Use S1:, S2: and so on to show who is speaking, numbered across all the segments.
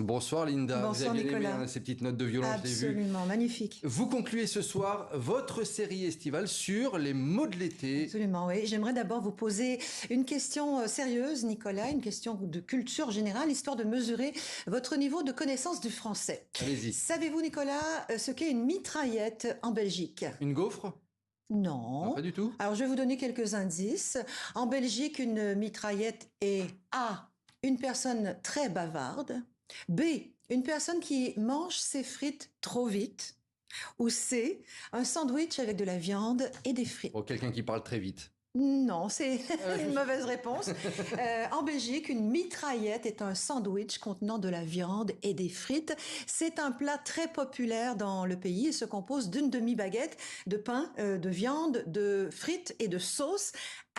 S1: Bonsoir Linda.
S2: Bonsoir
S1: vous avez bien
S2: Nicolas.
S1: aimé ces petites notes de violon, je l'ai vu.
S2: Absolument, magnifique.
S1: Vous concluez ce soir votre série estivale sur les mots de l'été.
S2: Absolument, oui. J'aimerais d'abord vous poser une question sérieuse, Nicolas, une question de culture générale, histoire de mesurer votre niveau de connaissance du français.
S1: Allez-y.
S2: Savez-vous, Nicolas, ce qu'est une mitraillette en Belgique?
S1: Une gaufre?
S2: Non.
S1: Non, pas du tout.
S2: Alors, je vais vous donner quelques indices. En Belgique, une mitraillette est A, une personne très bavarde, B, une personne qui mange ses frites trop vite, ou C, un sandwich avec de la viande et des frites.
S1: Oh, quelqu'un qui parle très vite.
S2: Non, c'est une mauvaise réponse. En Belgique, une mitraillette est un sandwich contenant de la viande et des frites. C'est un plat très populaire dans le pays. Il se compose d'une demi-baguette de pain, de viande, de frites et de sauce.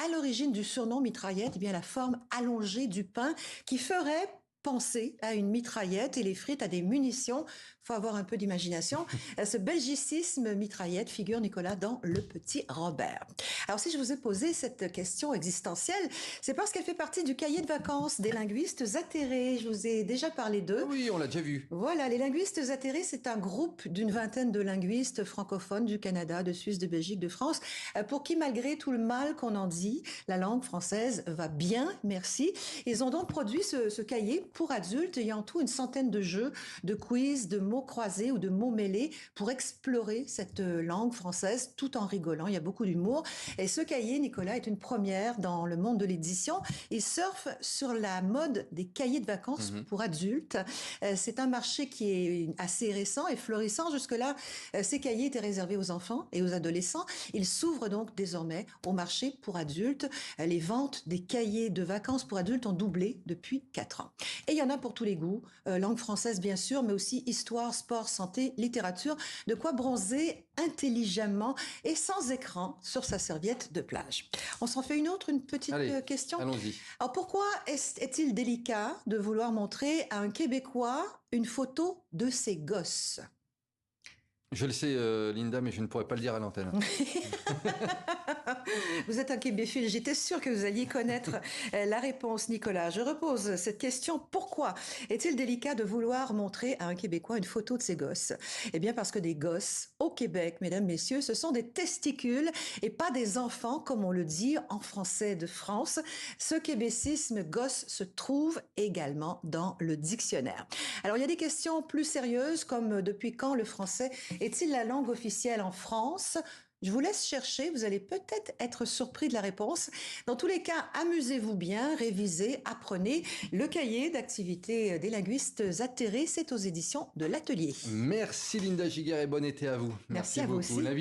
S2: À l'origine du surnom mitraillette, eh bien la forme allongée du pain qui ferait penser à une mitraillette et les frites à des munitions. Faut avoir un peu d'imagination. Ce belgicisme mitraillette figure, Nicolas, dans Le Petit Robert. Alors, si je vous ai posé cette question existentielle, c'est parce qu'elle fait partie du cahier de vacances des linguistes atterrés. Je vous ai déjà parlé d'eux.
S1: Oui, on l'a déjà vu.
S2: Voilà, les linguistes atterrés, c'est un groupe d'une vingtaine de linguistes francophones du Canada, de Suisse, de Belgique, de France, pour qui, malgré tout le mal qu'on en dit, la langue française va bien, merci. Ils ont donc produit ce cahier pour adultes. Il y a en tout une centaine de jeux, de quiz, de mots croisés ou de mots mêlés pour explorer cette langue française tout en rigolant. Il y a beaucoup d'humour. Et ce cahier, Nicolas, est une première dans le monde de l'édition. Il surfe sur la mode des cahiers de vacances pour adultes. C'est un marché qui est assez récent et florissant. Jusque-là, ces cahiers étaient réservés aux enfants et aux adolescents. Ils s'ouvrent donc désormais au marché pour adultes. Les ventes des cahiers de vacances pour adultes ont doublé depuis 4 ans. Et il y en a pour tous les goûts. Langue française, bien sûr, mais aussi histoire, sport, santé, littérature. De quoi bronzer intelligemment et sans écran sur sa serviette de plage. On s'en fait une autre, une petite question?
S1: Allons-y.
S2: Alors, pourquoi est-il délicat de vouloir montrer à un Québécois une photo de ses gosses?
S1: Je le sais, Linda, mais je ne pourrais pas le dire à l'antenne.
S2: Vous êtes un québéphile, j'étais sûre que vous alliez connaître la réponse, Nicolas. Je repose cette question. Pourquoi est-il délicat de vouloir montrer à un Québécois une photo de ses gosses? Eh bien, parce que des gosses, au Québec, mesdames, messieurs, ce sont des testicules et pas des enfants, comme on le dit en français de France. Ce québécisme gosse se trouve également dans le dictionnaire. Alors, il y a des questions plus sérieuses, comme depuis quand le français est-il la langue officielle en France? Je vous laisse chercher, vous allez peut-être être surpris de la réponse. Dans tous les cas, amusez-vous bien, révisez, apprenez. Le cahier d'activités des linguistes atterrés, c'est aux éditions de l'Atelier.
S1: Merci Linda Giguère et bon été à vous.
S2: Merci à vous
S1: beaucoup.
S2: aussi.